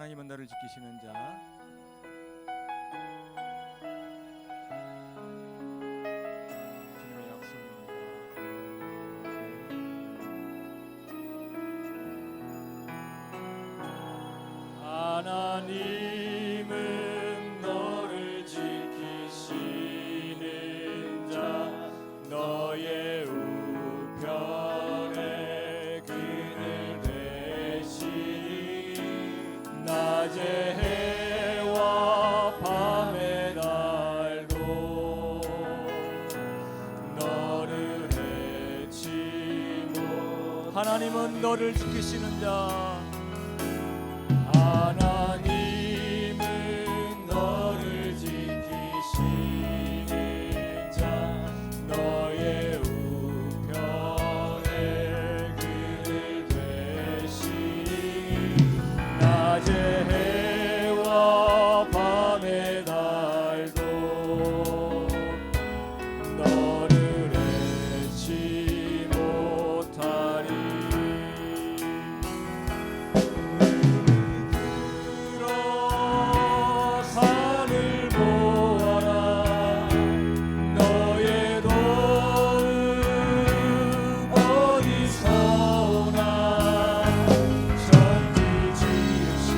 하나님은 너를 지키시는 자. 주님의 약속입니다. 하나님은 너를 지키시는 자. 너의 우편에 그늘 되시니 낮에 해와 밤에 달도 너를 해치 못. 하나님은 너를 지키시는 자. 하나님은 너를 지키시는 자. 너의 우편에 그늘 되시니 낮에 해와 밤에 달도 너를 해치 못하리. 들어 산을 보아라. 너의 도움 어디서 오나. 천지 지으신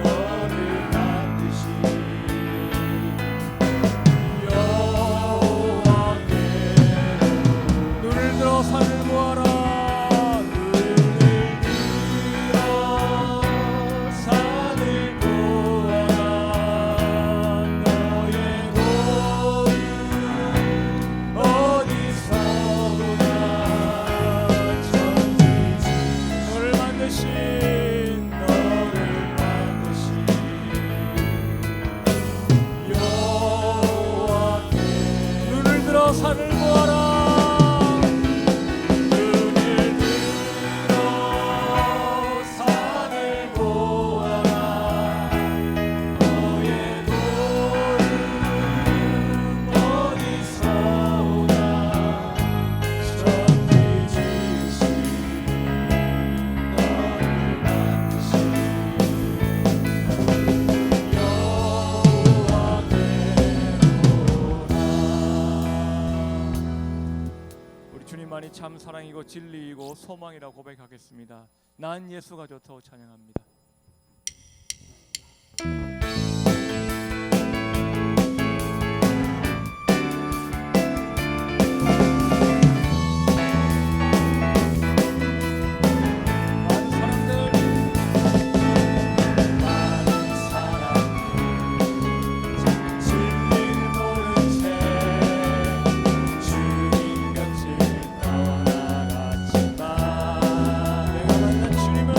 너를 만드신 여호와께로. 눈을 들어 산을 보아라. 눈을 들어 산을 보아라. 너의 도움 어디서 오나. 천지 너를 만드신 여호와께. 눈을 들어 산을 보아라. 눈을 들어 산을 보아라. 너의 도움 어디서 오나. 천지 지으신 너를 만드신 우리 주님만이 참 사랑이고 진리이고 소망이라고 고백하겠습니다. 난 예수가 좋다고 찬양합니다. 많은 사람들 진리를 모른 채 주님 곁을 떠나갔지만 내가 만난 주님은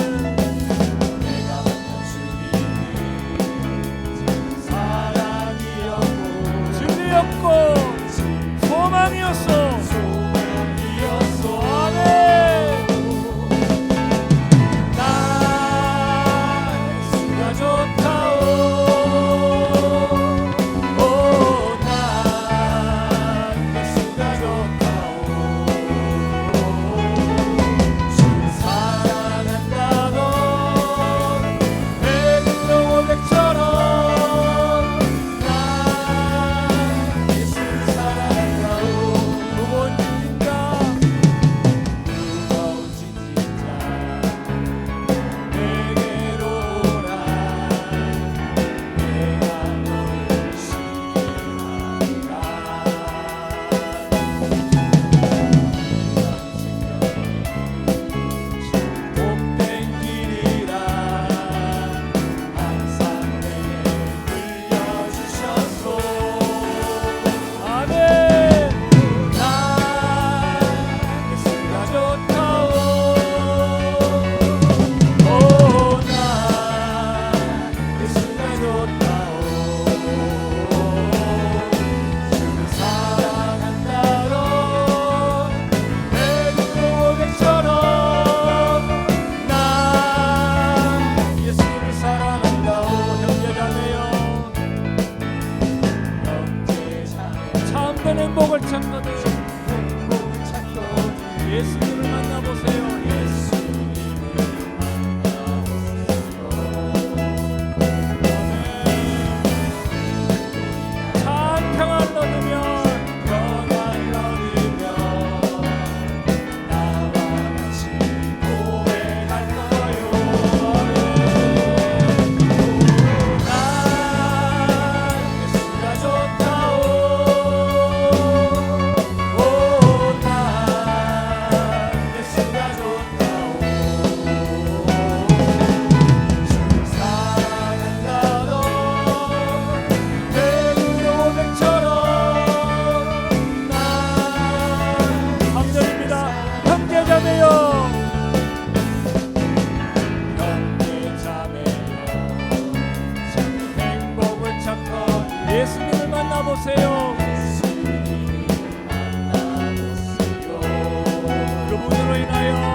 예수님을 만나보세요. 그분으로 인하여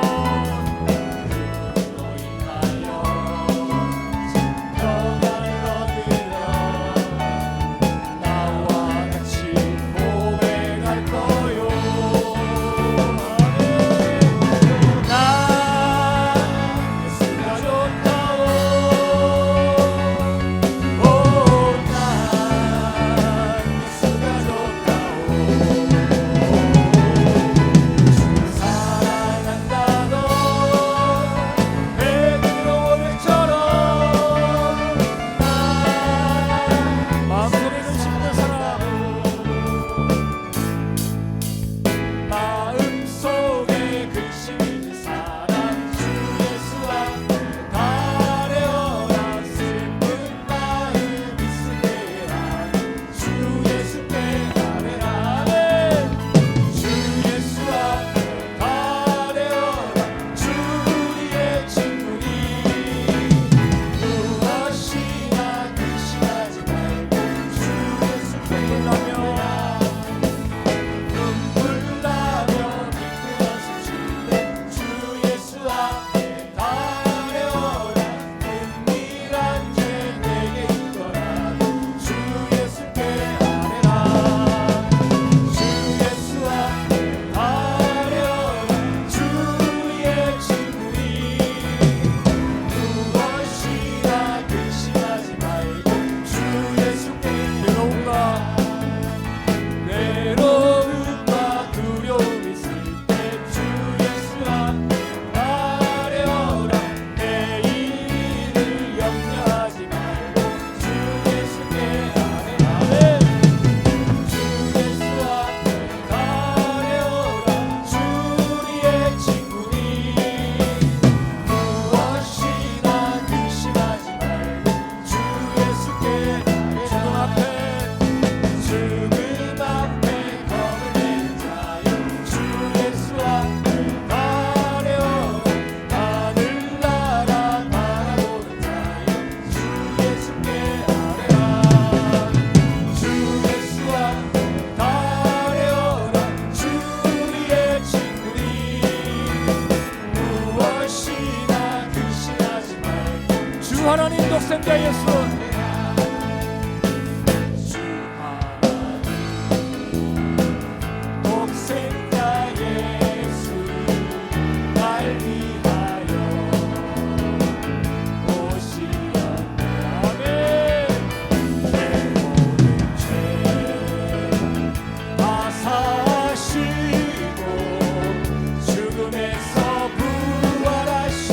하나님 독생자 예수 독생자 예수 날 위하여 오시었네. 아멘. 내 모든 죄 다 사시고 죽음에서 부활하신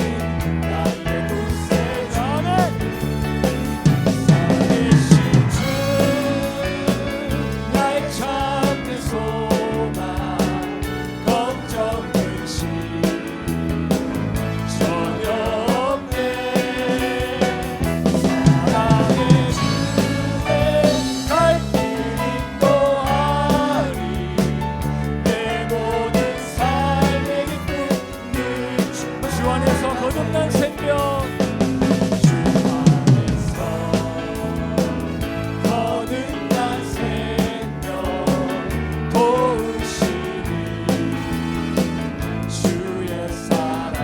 나의 구세주 살아계신 주 나의 참된 소망 걱정 근심 전혀 없네. 사랑의 주에 갈 길 인도하리. 내 모든 삶의 기쁨 늘 주 안에서 거듭난 생명 주 안에서 거듭난 생명 도우시니 주의 사랑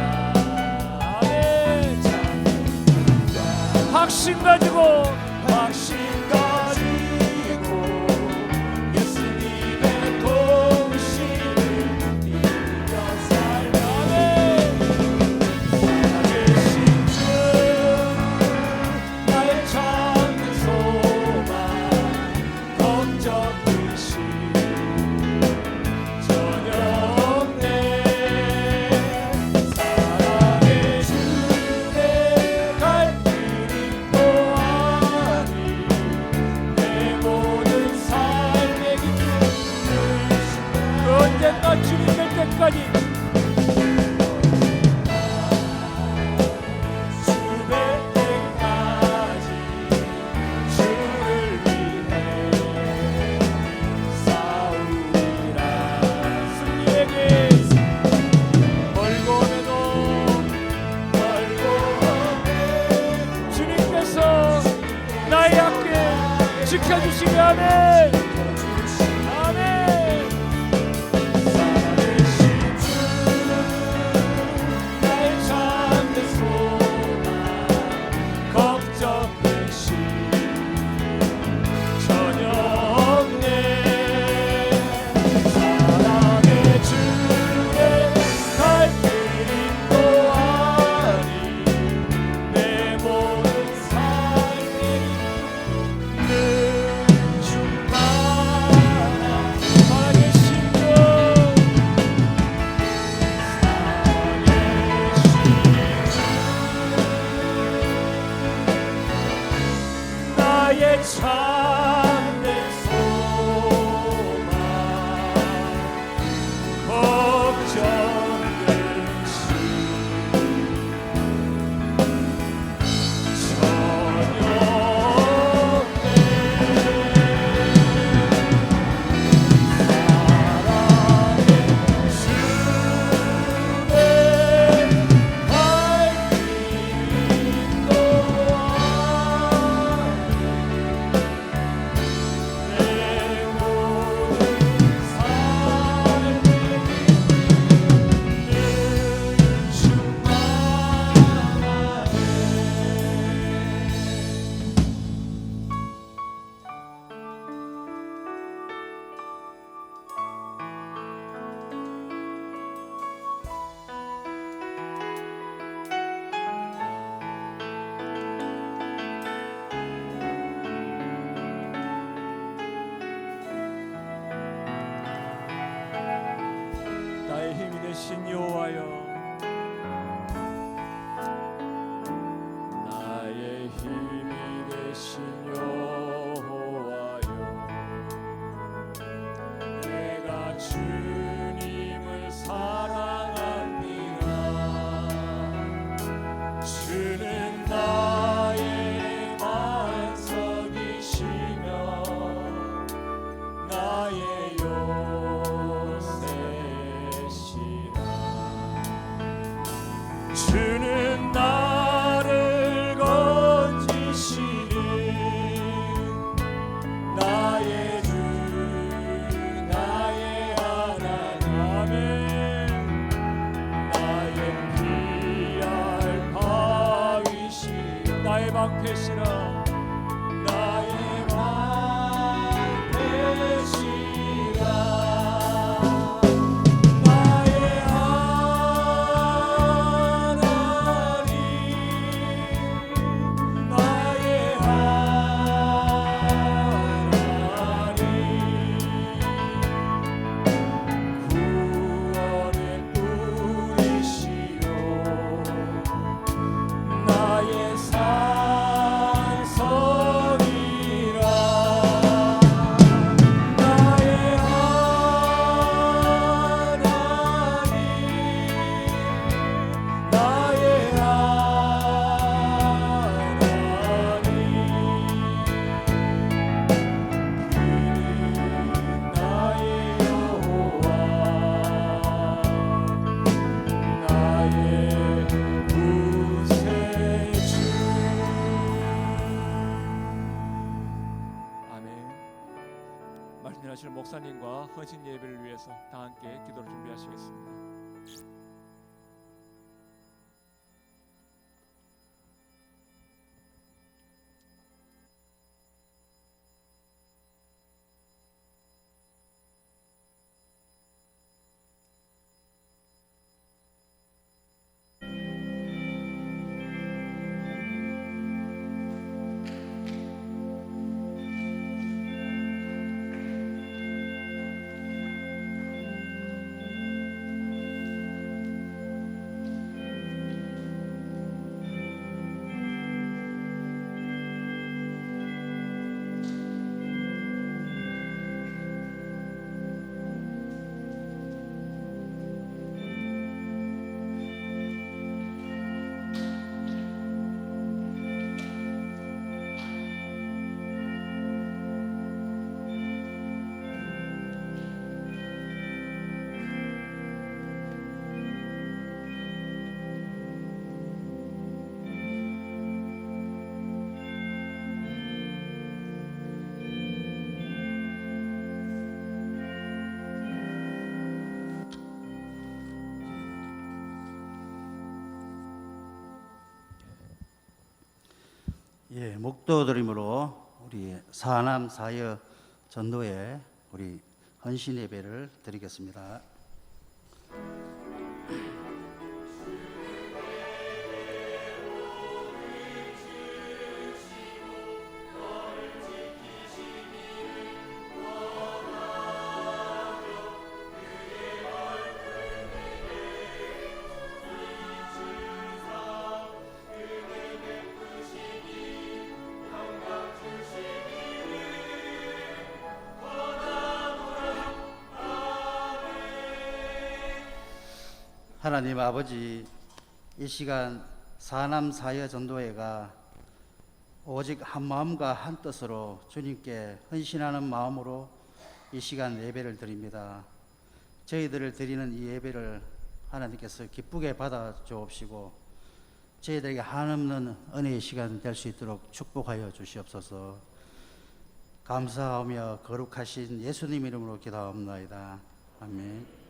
아멘. 확신 가지고 예수님의 도우심을 믿으며 살며 살아계신 주 나의 참된 소망 걱정 근심 전혀 없네. 사랑의 주에 갈 길 인도하리. 지켜주시며 아멘. 아멘. 살아계신 주 나의 참된 소망 걱정 대신 전혀 없네. 사랑의 주의 갈 길 인도하리. 내 모든 삶이 늘 충만한 살아계신 주 나의 참된 소망 걱정 대신 전혀 나의 힘이 되신 여호와여, 나의 힘이 되신 여호와여, 내가 주님을 사랑합니다. 주는 나의 반석이시며 나의 주는 나를 건지시는 나의 주 나의 하나님. 나의 피할 바위시여 나의 방패시라. 나의 방패시라. 말씀하실 목사님과 헌신 예배를 위해서 다 함께 기도를 준비하시겠습니다. 예, 목도드림으로 우리 사남 사여 전도에 우리 헌신 예배를 드리겠습니다. 하나님 아버지, 이 시간 사남 사여 전도회가 오직 한 마음과 한 뜻으로 주님께 헌신하는 마음으로 이 시간 예배를 드립니다. 저희들을 드리는 이 예배를 하나님께서 기쁘게 받아 주옵시고 저희들에게 한없는 은혜의 시간 될 수 있도록 축복하여 주시옵소서. 감사하며 거룩하신 예수님 이름으로 기도하옵나이다. 아멘.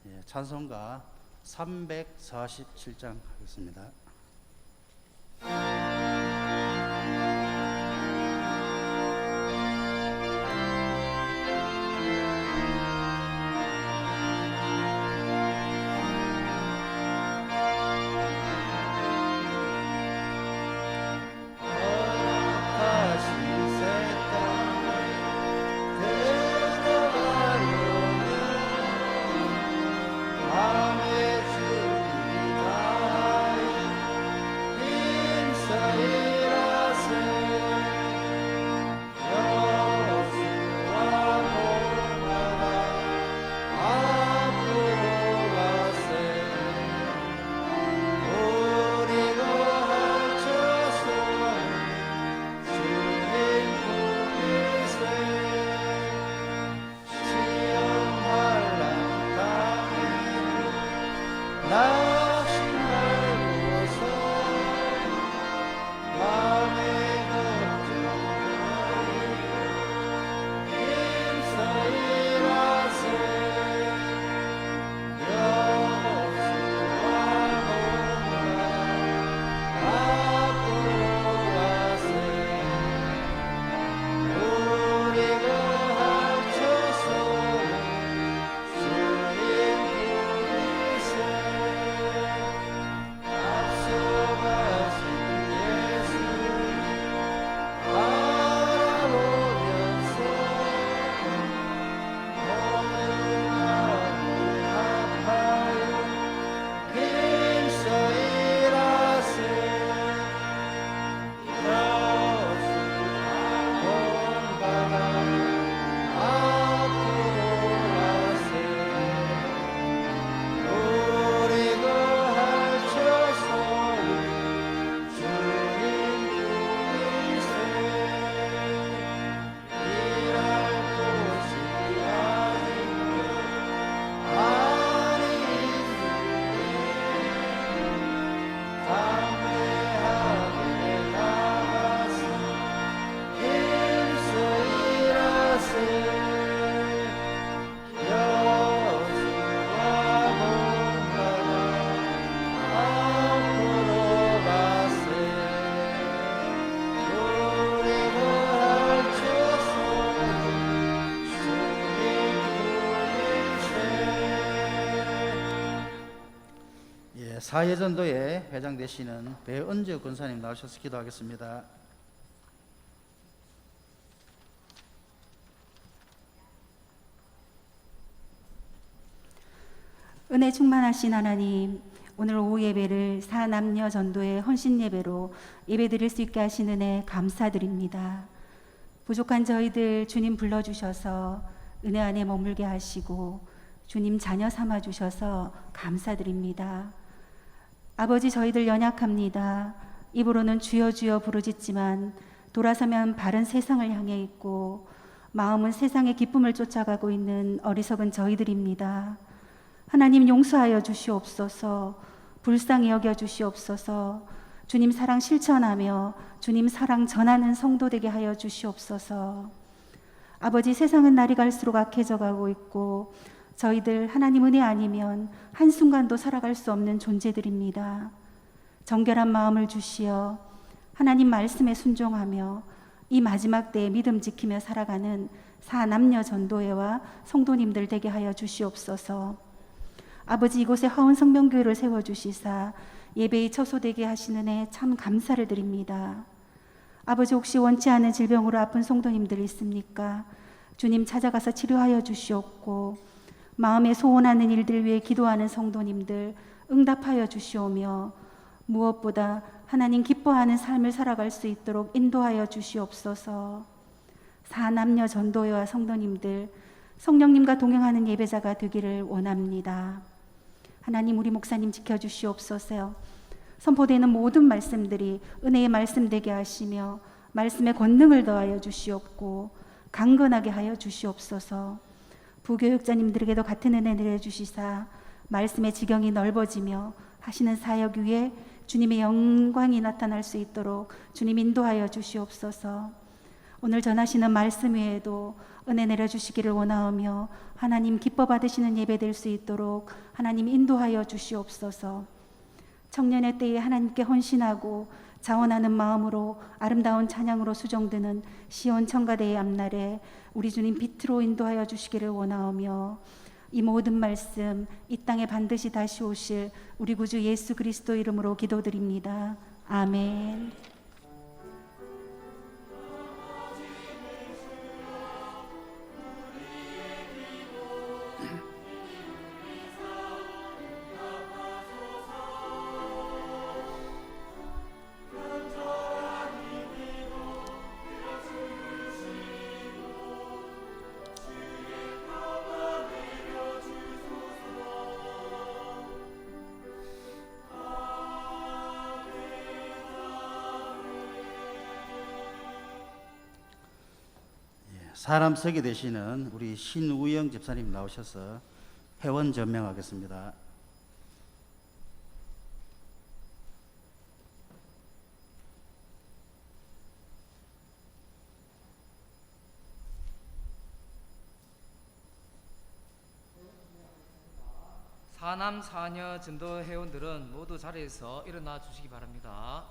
예, 찬송가 347장 하겠습니다. 사회전도회 회장 되시는 배은주 권사님 나오셔서 기도하겠습니다. 은혜 충만하신 하나님, 오늘 오후 예배를 사남녀 전도의 헌신 예배로 예배드릴 수 있게 하신 은혜 감사드립니다. 부족한 저희들 주님 불러주셔서 은혜 안에 머물게 하시고 주님 자녀 삼아 주셔서 감사드립니다. 아버지, 저희들 연약합니다. 입으로는 주여 주여 부르짖지만 돌아서면 바른 세상을 향해 있고 마음은 세상의 기쁨을 쫓아가고 있는 어리석은 저희들입니다. 하나님 용서하여 주시옵소서. 불쌍히 여겨 주시옵소서. 주님 사랑 실천하며 주님 사랑 전하는 성도 되게 하여 주시옵소서. 아버지, 세상은 날이 갈수록 악해져 가고 있고 저희들 하나님 은혜 아니면 한순간도 살아갈 수 없는 존재들입니다. 정결한 마음을 주시어 하나님 말씀에 순종하며 이 마지막 때에 믿음 지키며 살아가는 사남녀 전도회와 성도님들 되게 하여 주시옵소서. 아버지, 이곳에 화원 성명교회를 세워주시사 예배의 처소되게 하시는 애 참 감사를 드립니다. 아버지, 혹시 원치 않은 질병으로 아픈 성도님들 있습니까? 주님 찾아가서 치료하여 주시옵고, 마음에 소원하는 일들 위해 기도하는 성도님들 응답하여 주시오며, 무엇보다 하나님 기뻐하는 삶을 살아갈 수 있도록 인도하여 주시옵소서. 사남녀 전도회와 성도님들 성령님과 동행하는 예배자가 되기를 원합니다. 하나님, 우리 목사님 지켜주시옵소서. 선포되는 모든 말씀들이 은혜의 말씀 되게 하시며 말씀의 권능을 더하여 주시옵고 강건하게 하여 주시옵소서. 부교육자님들에게도 같은 은혜 내려주시사 말씀의 지경이 넓어지며 하시는 사역 위에 주님의 영광이 나타날 수 있도록 주님 인도하여 주시옵소서. 오늘 전하시는 말씀 외에도 은혜 내려주시기를 원하오며 하나님 기뻐 받으시는 예배 될 수 있도록 하나님 인도하여 주시옵소서. 청년의 때에 하나님께 헌신하고 자원하는 마음으로 아름다운 찬양으로 수종드는 시온 청가대의 앞날에 우리 주님 빛으로 인도하여 주시기를 원하오며, 이 모든 말씀 이 땅에 반드시 다시 오실 우리 구주 예수 그리스도 이름으로 기도드립니다. 아멘. 사람 서게 되시는 우리 신우영 집사님 나오셔서 회원 전명하겠습니다. 사남 사녀 전도 회원들은 모두 자리에서 일어나 주시기 바랍니다.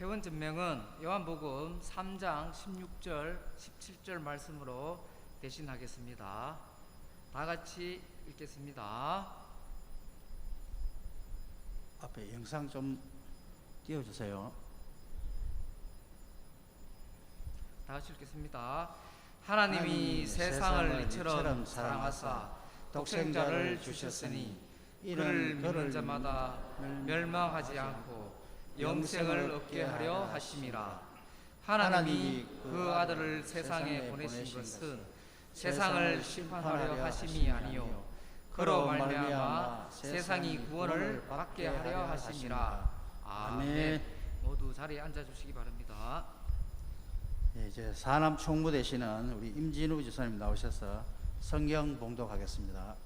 회원 전명은 요한복음 3장 16절 17절 말씀으로 대신하겠습니다. 다 같이 읽겠습니다. 앞에 영상 좀 띄워주세요. 다 같이 읽겠습니다. 하나님이 세상을 이처럼 사랑하사 독생자를 주셨으니 그를 믿는 자마다 멸망하지 않고 영생을 얻게 하려 하심이라. 하나님이 그 아들을 세상에 보내신 것은 세상을 심판하려 하심이 아니요 그로 말미암아 세상이 구원을 받게 하려 하심이라. 아멘. 모두 자리에 앉아 주시기 바랍니다. 예, 이제 사남 총무 되시는 우리 임진우 지사님 나오셔서 성경 봉독하겠습니다.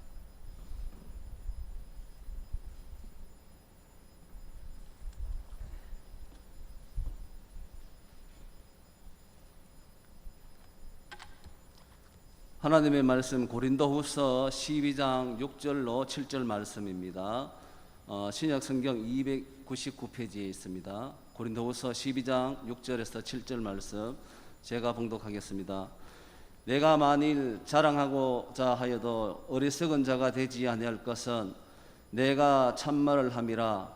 하나님의 말씀 고린도후서 12장 6절로 7절 말씀입니다. 신약 성경 299페이지에 있습니다. 고린도후서 12장 6절에서 7절 말씀 제가 봉독하겠습니다. 내가 만일 자랑하고자 하여도 어리석은 자가 되지 아니할 것은 내가 참말을 함이라.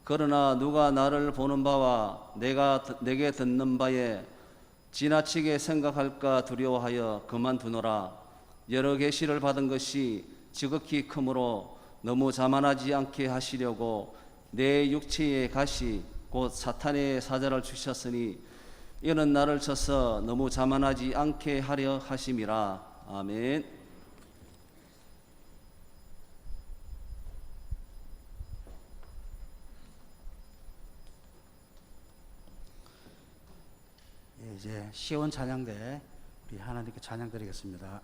그러나 누가 나를 보는 바와 내게 듣는 바에 지나치게 생각할까 두려워하여 그만두노라. 여러 계시를 받은 것이 지극히 크므로 너무 자만하지 않게 하시려고 내 육체의 가시 곧 사탄의 사자를 주셨으니 이는 나를 쳐서 너무 자만하지 않게 하려 하심이라. 아멘. 예, 이제 시온 찬양대 우리 하나님께 찬양 드리겠습니다.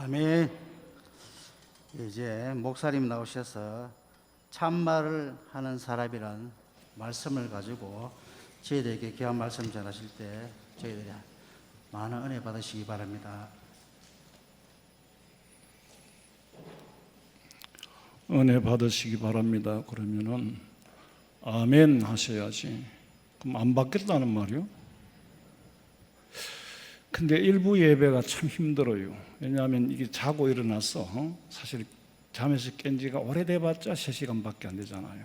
아멘. 이제 목사님 나오셔서 참말을 하는 사람이란 말씀을 가지고 저희들에게 귀한 말씀 전하실 때 저희들이 많은 은혜 받으시기 바랍니다. 은혜 받으시기 바랍니다. 그러면은 아멘 하셔야지. 그럼 안 받겠다는 말이요? 근데 일부 예배가 참 힘들어요. 왜냐하면 이게 자고 일어나서 사실 잠에서 깬 지가 오래돼봤자 3시간밖에 안 되잖아요.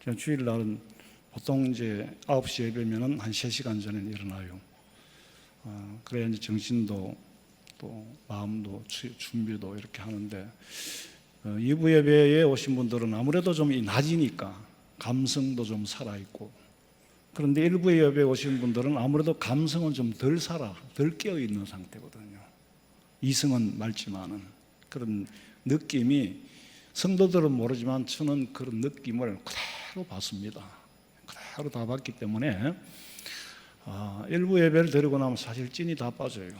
그냥 주일날은 보통 이제 9시 예배면은 한 3시간 전에 일어나요. 그래야 이제 정신도 또 마음도 준비도 이렇게 하는데 2부 예배에 오신 분들은 아무래도 좀 낮이니까 감성도 좀 살아있고, 그런데 1부 예배에 오신 분들은 아무래도 감성은 좀 덜 깨어있는 상태거든요. 이성은 맑지만은 그런 느낌이, 성도들은 모르지만 저는 그런 느낌을 그대로 받습니다. 그대로 다 받기 때문에 1부 예배를 드리고 나면 사실 찐이 다 빠져요.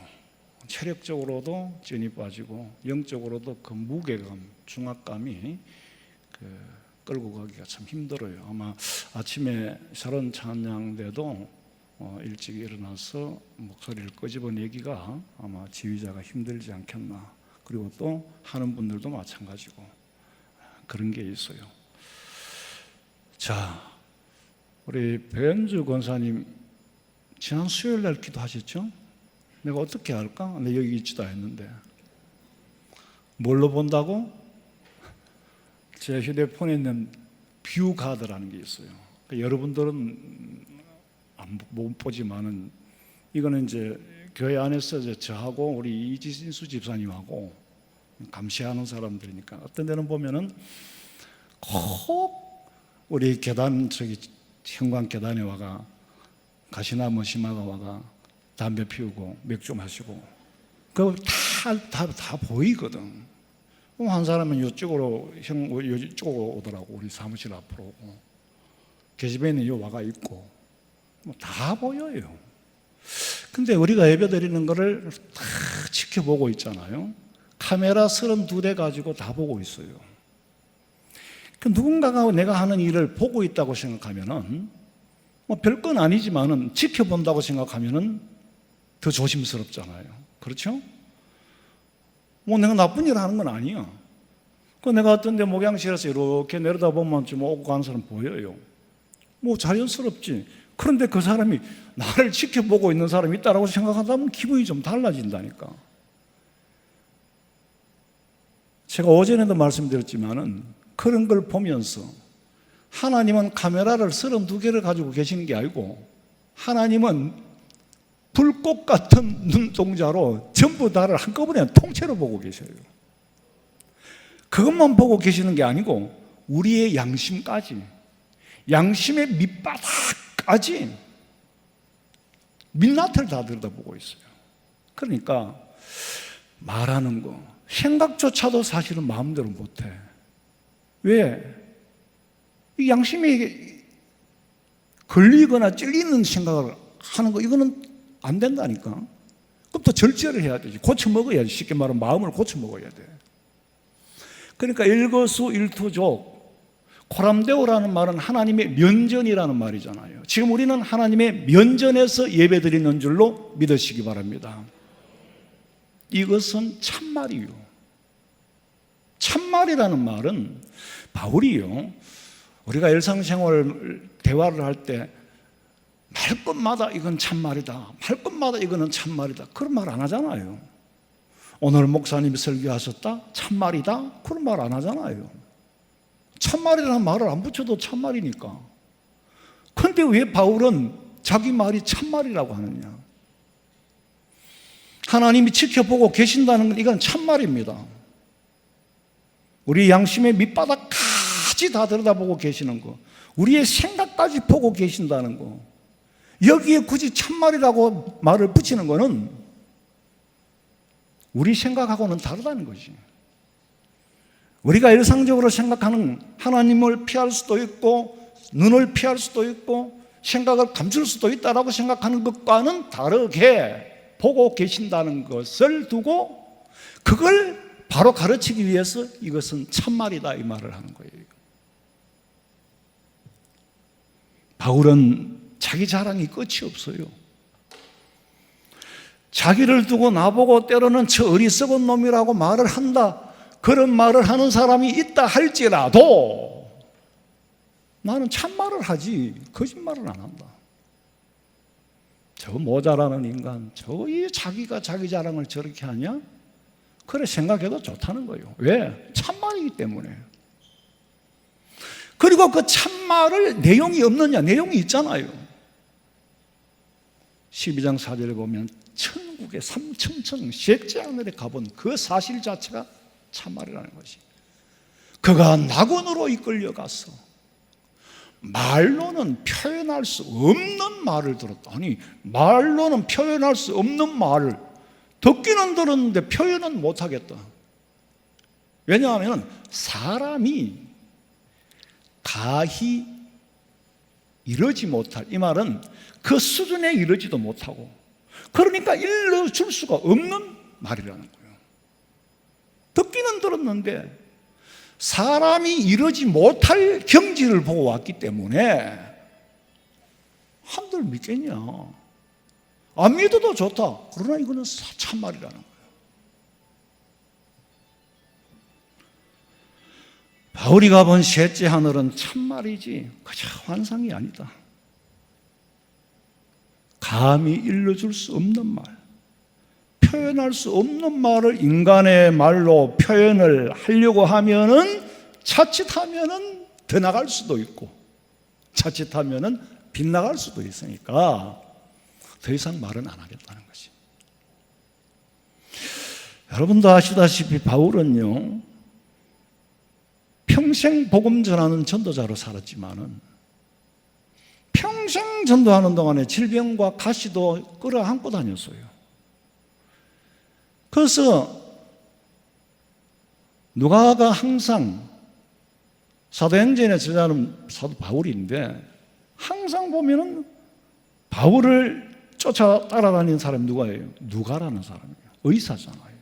체력적으로도 찐이 빠지고 영적으로도 그 무게감, 중압감이 끌고 가기가 참 힘들어요. 아마 아침에 샤론 찬양대도 일찍 일어나서 목소리를 끄집어내기가 아마 지휘자가 힘들지 않겠나. 그리고 또 하는 분들도 마찬가지고 그런 게 있어요. 자, 우리 배현주 권사님 지난 수요일 날 기도하셨죠? 내가 어떻게 할까? 내 여기 있지도 않았는데. 뭘로 본다고? 제 휴대폰에 있는 뷰가드라는 게 있어요. 그러니까 여러분들은 못 보지만은 이거는 이제 교회 안에서 이제 저하고 우리 이지수 집사님하고 감시하는 사람들이니까 어떤 데는 보면은 꼭 우리 계단 현관 계단에 와가 가시나무 심하가 와가 담배 피우고 맥주 마시고 그거 다 보이거든. 한 사람은 이쪽으로 이쪽으로 오더라고. 우리 사무실 앞으로 오고 계집애는 요 와가 있고 다 보여요. 근데 우리가 예배 드리는 거를 다 지켜보고 있잖아요. 카메라 32대 가지고 다 보고 있어요. 그 누군가가 내가 하는 일을 보고 있다고 생각하면은 뭐 별건 아니지만은 지켜본다고 생각하면은 더 조심스럽잖아요. 그렇죠? 뭐 내가 나쁜 일을 하는 건 아니야. 그 내가 어떤 데 목양실에서 이렇게 내려다보면 좀 오고 가는 사람 보여요. 뭐 자연스럽지. 그런데 그 사람이 나를 지켜보고 있는 사람이 있다고 생각한다면 기분이 좀 달라진다니까. 제가 오전에도 말씀드렸지만은 그런 걸 보면서 하나님은 카메라를 32개를 가지고 계시는 게 아니고 하나님은 불꽃 같은 눈동자로 전부 다를 한꺼번에 통째로 보고 계셔요. 그것만 보고 계시는 게 아니고 우리의 양심까지, 양심의 밑바닥까지 민낯을 다 들여다보고 있어요. 그러니까 말하는 거, 생각조차도 사실은 마음대로 못해. 왜? 이 양심이 걸리거나 찔리는 생각을 하는 거, 이거는 안 된다니까. 그럼 또 절제를 해야 되지. 고쳐 먹어야지. 쉽게 말하면 마음을 고쳐 먹어야 돼. 그러니까 일거수일투족, 코람데오라는 말은 하나님의 면전이라는 말이잖아요. 지금 우리는 하나님의 면전에서 예배드리는 줄로 믿으시기 바랍니다. 이것은 참말이요. 참말이라는 말은 바울이요, 우리가 일상생활 대화를 할 때 말끝마다 이건 참말이다, 말끝마다 이거는 참말이다, 그런 말 안 하잖아요. 오늘 목사님이 설교하셨다? 참말이다? 그런 말 안 하잖아요. 참말이라는 말을 안 붙여도 참말이니까. 그런데 왜 바울은 자기 말이 참말이라고 하느냐? 하나님이 지켜보고 계신다는 건 이건 참말입니다. 우리 양심의 밑바닥까지 다 들여다보고 계시는 거, 우리의 생각까지 보고 계신다는 거, 여기에 굳이 참말이라고 말을 붙이는 거는 우리 생각하고는 다르다는 거지. 우리가 일상적으로 생각하는 하나님을 피할 수도 있고 눈을 피할 수도 있고 생각을 감출 수도 있다라고 생각하는 것과는 다르게 보고 계신다는 것을 두고 그걸 바로 가르치기 위해서 이것은 참말이다 이 말을 하는 거예요. 바울은 자기 자랑이 끝이 없어요. 자기를 두고 나보고 때로는 저 어리석은 놈이라고 말을 한다. 그런 말을 하는 사람이 있다 할지라도 나는 참말을 하지 거짓말을 안 한다. 저 모자라는 인간, 저이 자기가 자기 자랑을 저렇게 하냐? 그래 생각해도 좋다는 거예요. 왜? 참말이기 때문에. 그리고 그 참말을 내용이 없느냐? 내용이 있잖아요. 12장 4절에 보면 천국의 3천층 셋째 하늘에 가본 그 사실 자체가 참말이라는 것이. 그가 낙원으로 이끌려가서 말로는 표현할 수 없는 말을 들었다. 아니 말로는 표현할 수 없는 말을 듣기는 들었는데 표현은 못하겠다. 왜냐하면 사람이 가히 이르지 못할, 이 말은 그 수준에 이르지도 못하고 그러니까 일러줄 수가 없는 말이라는 거예요. 듣기는 들었는데 사람이 이르지 못할 경지를 보고 왔기 때문에 한들 믿겠냐? 안 믿어도 좋다. 그러나 이거는 참말이라는 거예요. 바울이 가본 셋째 하늘은 참말이지 그저 환상이 아니다. 감히 일러줄 수 없는 말, 표현할 수 없는 말을 인간의 말로 표현을 하려고 하면은 자칫하면은 더 나갈 수도 있고 자칫하면은 빗나갈 수도 있으니까 더 이상 말은 안 하겠다는 것이. 여러분도 아시다시피 바울은요 평생 복음 전하는 전도자로 살았지만은 평생 전도하는 동안에 질병과 가시도 끌어안고 다녔어요. 그래서 누가가 항상 사도행전의 저자는 사도 바울인데 항상 보면은 바울을 쫓아 따라다니는 사람이 누가예요? 누가라는 사람이에요. 의사잖아요.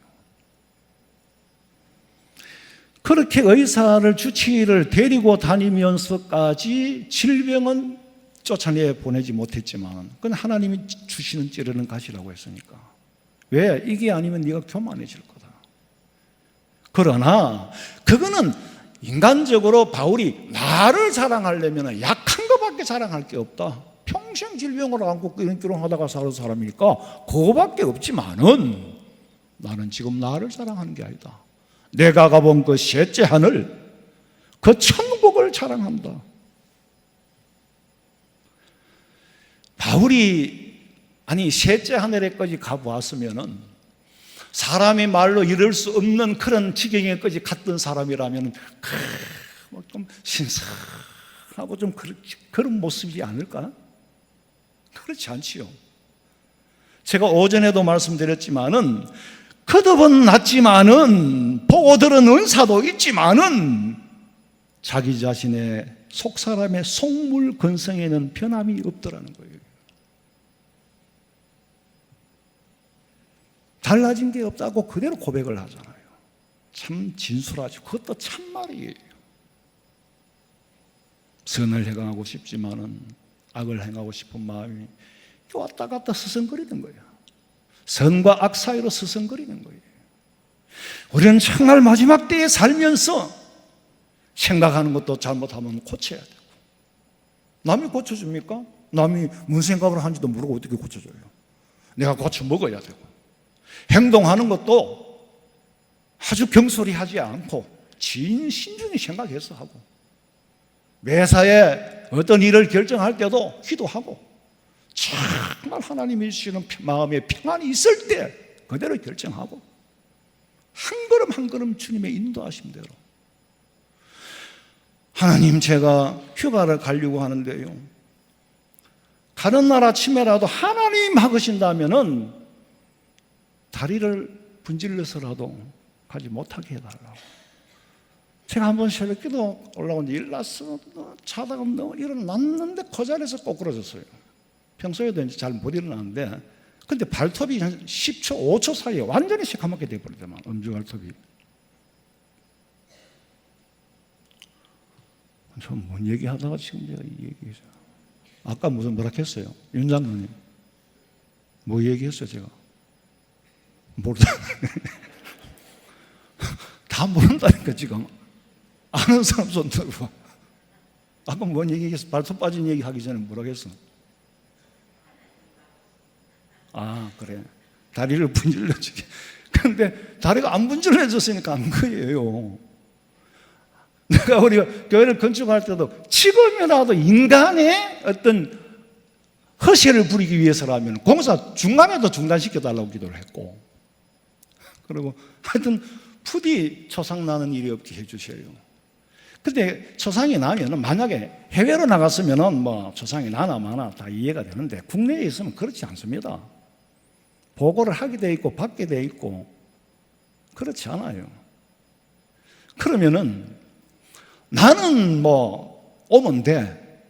그렇게 의사를 주치의를 데리고 다니면서까지 질병은 쫓아내 보내지 못했지만 그건 하나님이 주시는 찌르는 가시라고 했으니까. 왜? 이게 아니면 네가 교만해질 거다. 그러나 그거는 인간적으로 바울이 나를 자랑하려면 약한 것밖에 자랑할 게 없다. 평생 질병을 안고 끄렁끄렁하다가 사는 사람이니까 그거밖에 없지만은 나는 지금 나를 자랑하는 게 아니다. 내가 가본 그 셋째 하늘, 그 천국을 자랑한다. 바울이 셋째 하늘에까지 가보았으면은 사람의 말로 이룰 수 없는 그런 지경에까지 갔던 사람이라면 좀 신선하고 좀 그런 모습이 아닐까? 그렇지 않지요. 제가 오전에도 말씀드렸지만은 거듭은 났지만은 보고 들은 은사도 있지만은 자기 자신의 속사람의 속물 근성에는 변함이 없더라는 거예요. 달라진 게 없다고 그대로 고백을 하잖아요. 참 진술하죠. 그것도 참말이에요. 선을 행하고 싶지만은 악을 행하고 싶은 마음이 왔다 갔다 서성거리는 거예요. 선과 악 사이로 서성거리는 거예요. 우리는 정말 마지막 때에 살면서 생각하는 것도 잘못하면 고쳐야 되고, 남이 고쳐줍니까? 남이 무슨 생각을 하는지도 모르고 어떻게 고쳐줘요? 내가 고쳐 먹어야 되고, 행동하는 것도 아주 경솔히 하지 않고 진신중히 생각해서 하고, 매사에 어떤 일을 결정할 때도 기도하고, 정말 하나님이 주시는 마음에 평안이 있을 때 그대로 결정하고, 한 걸음 한 걸음 주님의 인도하심대로. 하나님, 제가 휴가를 가려고 하는데요, 가는 날 아침에라도 하나님 하신다면은 다리를 분질러서라도 가지 못하게 해달라고. 제가 한번 새벽기도 올라오는데 일났어, 자다가 일어났는데 그 자리에서 꼬꾸라졌어요. 평소에도 이제 잘 못 일어나는데 근데 발톱이 한 10초, 5초 사이에 완전히 새까맣게 돼버리더만, 음주 발톱이. 저 뭔 얘기하다가 지금 제가 이 얘기죠. 아까 뭐라 했어요? 윤 장로님. 뭐 얘기했어요, 제가? 모르다. 다 모른다니까, 지금. 아는 사람 손 들고. 아까 뭔 얘기했어? 발톱 빠진 얘기 하기 전에 뭐라고 했어? 아, 그래. 다리를 분질러주게. 근데 다리가 안 분질러졌으니까 안 거예요. 내가 우리가 교회를 건축할 때도 지금이라도 인간의 어떤 허세를 부리기 위해서라면 공사 중간에도 중단시켜달라고 기도를 했고, 그리고 하여튼 부디 초상 나는 일이 없게 해주셔요. 근데 초상이 나면 만약에 해외로 나갔으면 뭐 초상이 나나 마나 다 이해가 되는데 국내에 있으면 그렇지 않습니다. 보고를 하게 돼 있고 받게 돼 있고 그렇지 않아요. 그러면은 나는 뭐 오면 돼.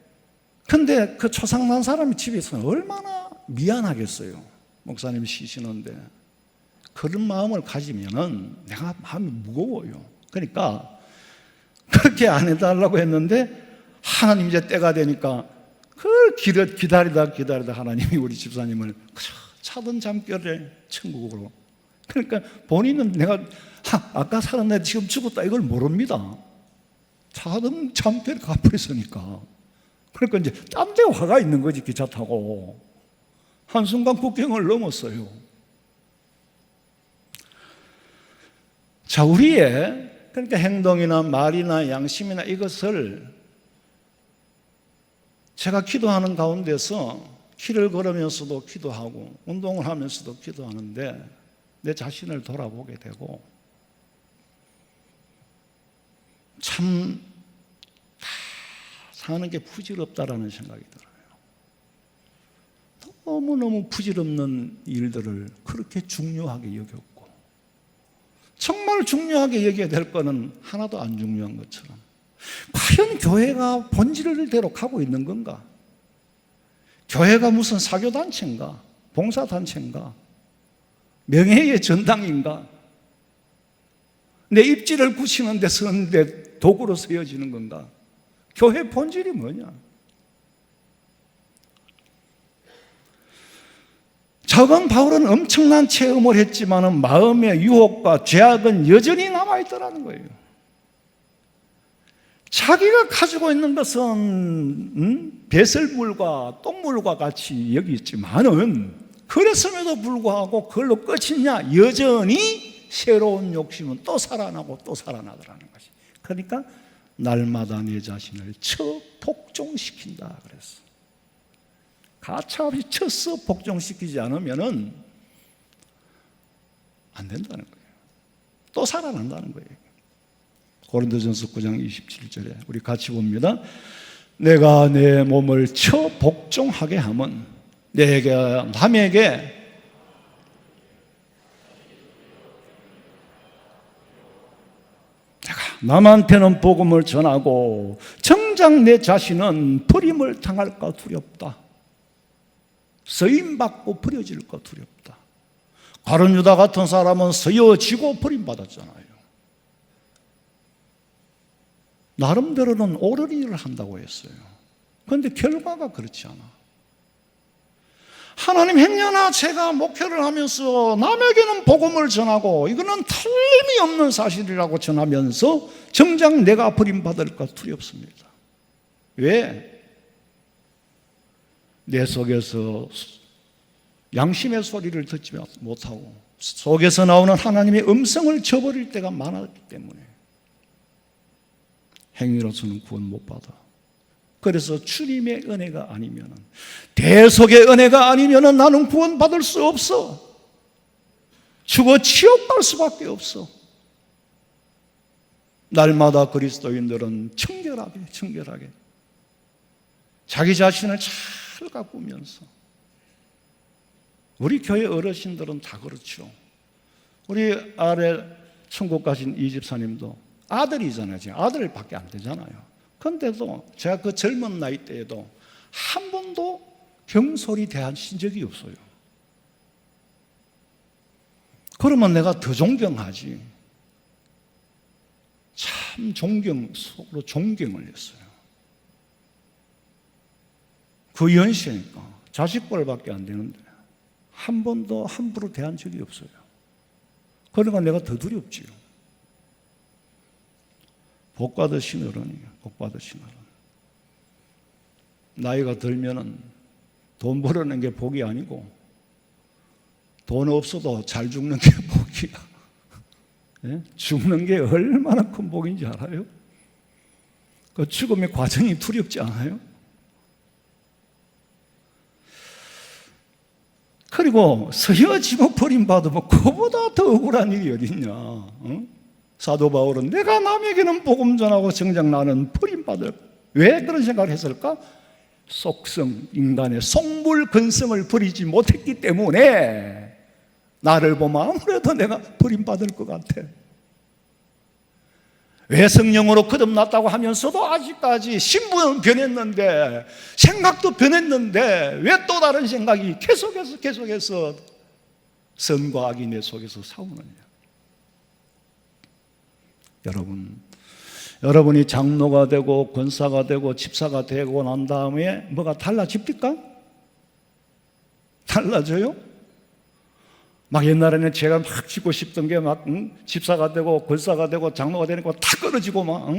근데 그 초상난 사람이 집에 있으면 얼마나 미안하겠어요. 목사님이 쉬시는데. 그런 마음을 가지면은 내가 마음이 무거워요. 그러니까 그렇게 안 해달라고 했는데 하나님 이제 때가 되니까 그걸 기다리다 하나님이 우리 집사님을 차던 잠결에 천국으로. 그러니까 본인은 내가 아까 살았는데 지금 죽었다 이걸 모릅니다. 차던 잠결에 가버렸으니까. 그러니까 이제 딴 데 화가 있는 거지. 기차 타고 한순간 국경을 넘었어요. 자, 우리의 그러니까 행동이나 말이나 양심이나 이것을 제가 기도하는 가운데서 길을 걸으면서도 기도하고 운동을 하면서도 기도하는데 내 자신을 돌아보게 되고 참 사는 게 부질없다라는 생각이 들어요. 너무너무 부질없는 일들을 그렇게 중요하게 여겼고 정말 중요하게 여겨야 될 거는 하나도 안 중요한 것처럼 과연 교회가 본질대로 가고 있는 건가? 교회가 무슨 사교단체인가? 봉사단체인가? 명예의 전당인가? 내 입지를 굳히는 데 쓰는데 도구로 쓰여지는 건가? 교회 본질이 뭐냐? 적은 바울은 엄청난 체험을 했지만 마음의 유혹과 죄악은 여전히 남아있더라는 거예요. 자기가 가지고 있는 것은 배설물과 똥물과 같이 여기있지만은 그랬음에도 불구하고 그걸로 끝이냐? 여전히 새로운 욕심은 또 살아나고 또 살아나더라는 것이. 그러니까 날마다 내 자신을 복종시킨다 그랬어. 가차없이 쳐서 복종시키지 않으면은 안 된다는 거예요. 또 살아난다는 거예요. 고린도전서 9장 27절에 우리 같이 봅니다. 내가 내 몸을 복종하게 하면 내가 남에게 남한테는 복음을 전하고 정작 내 자신은 버림을 당할까 두렵다. 쓰임받고 버려질까 두렵다. 가룟 유다 같은 사람은 쓰여지고 버림받았잖아요. 나름대로는 옳은 일을 한다고 했어요. 그런데 결과가 그렇지 않아. 하나님 행여나 제가 목회를 하면서 남에게는 복음을 전하고 이거는 틀림이 없는 사실이라고 전하면서 정작 내가 버림받을까 두렵습니다. 왜? 내 속에서 양심의 소리를 듣지 못하고 속에서 나오는 하나님의 음성을 저버릴 때가 많았기 때문에 행위로서는 구원 못 받아. 그래서 주님의 은혜가 아니면 대속의 은혜가 아니면 나는 구원 받을 수 없어. 죽어 지옥 갈 수밖에 없어. 날마다 그리스도인들은 청결하게 자기 자신을 잘 가꾸면서 우리 교회 어르신들은 다 그렇죠. 우리 아래 천국 가신 이 집사님도 아들이잖아요. 지금 아들밖에 안 되잖아요. 그런데도 제가 그 젊은 나이 때에도 한 번도 경솔히 대하신 적이 없어요. 그러면 내가 더 존경하지. 참 속으로 존경을 했어요. 그 연세니까 자식벌밖에 안 되는데 한 번도 함부로 대한 적이 없어요. 그러니까 내가 더 두렵지요. 복 받으신 어른이에요. 복 받으신 어른. 나이가 들면은 돈 벌어낸 게 복이 아니고 돈 없어도 잘 죽는 게 복이야. 예? 죽는 게 얼마나 큰 복인지 알아요? 그 죽음의 과정이 두렵지 않아요? 그리고 서여지고 버림받으면 그보다 더 억울한 일이 어딨냐. 어? 사도 바울은 내가 남에게는 복음 전하고 정작 나는 버림받을. 왜 그런 생각을 했을까? 속성, 인간의 속물 근성을 버리지 못했기 때문에 나를 보면 아무래도 내가 버림받을 것 같아. 왜 성령으로 거듭났다고 하면서도 아직까지 신분은 변했는데 생각도 변했는데 왜 또 다른 생각이 계속해서 선과 악이 내 속에서 싸우느냐. 여러분이 장로가 되고 권사가 되고 집사가 되고 난 다음에 뭐가 달라집니까? 달라져요? 막 옛날에는 제가 막 짓고 싶던 게 막 집사가 되고 권사가 되고 장로가 되는 거 다 끊어지고 막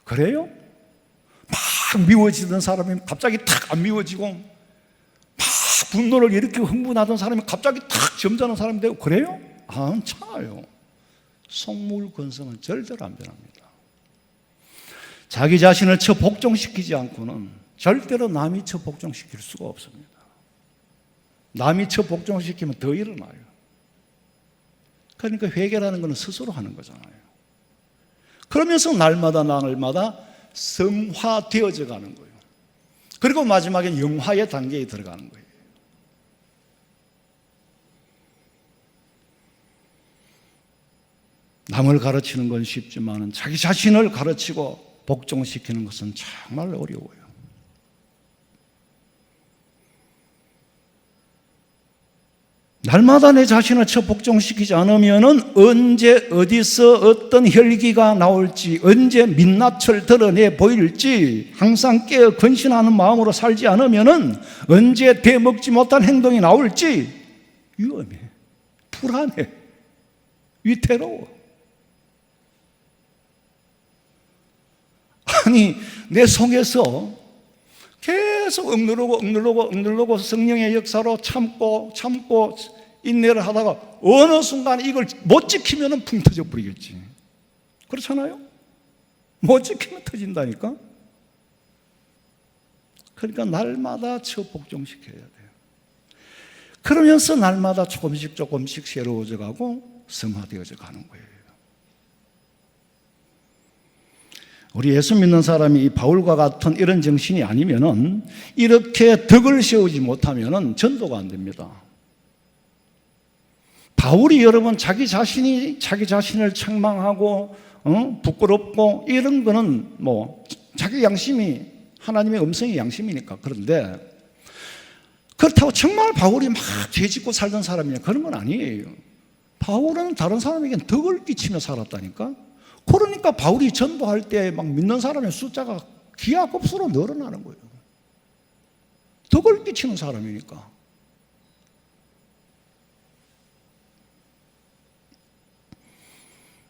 그래요? 막 미워지던 사람이 갑자기 탁 안 미워지고 막 분노를 일으키고 흥분하던 사람이 갑자기 탁 점잖은 사람이 되고 그래요? 않잖아요. 속물 근성은 절대로 안 변합니다. 자기 자신을 처 복종시키지 않고는 절대로 남이 처 복종시킬 수가 없습니다. 남이 처 복종시키면 더 일어나요. 그러니까 회개라는 것은 스스로 하는 거잖아요. 그러면서 날마다 성화되어져 가는 거예요. 그리고 마지막엔 영화의 단계에 들어가는 거예요. 남을 가르치는 건 쉽지만 자기 자신을 가르치고 복종시키는 것은 정말 어려워요. 날마다 내 자신을 복종시키지 않으면 언제 어디서 어떤 혈기가 나올지, 언제 민낯을 드러내 보일지 항상 깨어 근신하는 마음으로 살지 않으면 언제 대먹지 못한 행동이 나올지 위험해, 불안해, 위태로워. 아니 내 속에서 계속 억누르고 성령의 역사로 참고 인내를 하다가 어느 순간 이걸 못 지키면 붕 터져 버리겠지. 그렇잖아요? 못 지키면 터진다니까. 그러니까 날마다 복종시켜야 돼요. 그러면서 날마다 조금씩 새로워져 가고 성화되어져 가는 거예요. 우리 예수 믿는 사람이 이 바울과 같은 이런 정신이 아니면은 이렇게 덕을 세우지 못하면은 전도가 안 됩니다. 바울이 여러분 자기 자신을 책망하고 부끄럽고 이런 거는 뭐 자기 양심이 하나님의 음성의 양심이니까. 그런데 그렇다고 정말 바울이 막 죄짓고 살던 사람이냐 그런 건 아니에요. 바울은 다른 사람에겐 덕을 끼치며 살았다니까. 그러니까 바울이 전도할 때 막 믿는 사람의 숫자가 기하급수로 늘어나는 거예요. 덕을 끼치는 사람이니까.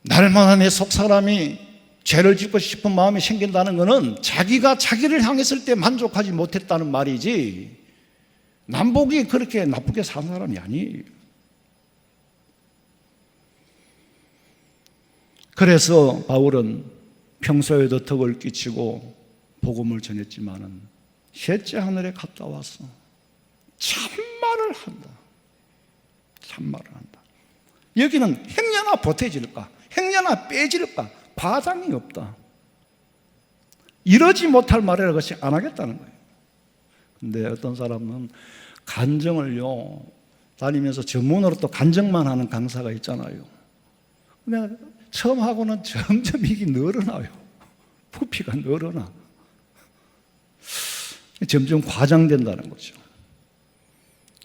날마다 내 속 사람이 죄를 짓고 싶은 마음이 생긴다는 것은 자기가 자기를 향했을 때 만족하지 못했다는 말이지 남복이 그렇게 나쁘게 사는 사람이 아니에요. 그래서 바울은 평소에도 덕을 끼치고 복음을 전했지만은 셋째 하늘에 갔다 와서 참말을 한다. 참말을 한다. 여기는 행여나 보태질까, 행여나 빼질까, 과장이 없다. 이러지 못할 말이라 것이 안 하겠다는 거예요. 근데 어떤 사람은 간증을요 다니면서 전문으로 또 간증만 하는 강사가 있잖아요. 근데 처음 하고는 점점 이게 늘어나요. 부피가 늘어나. 점점 과장된다는 거죠.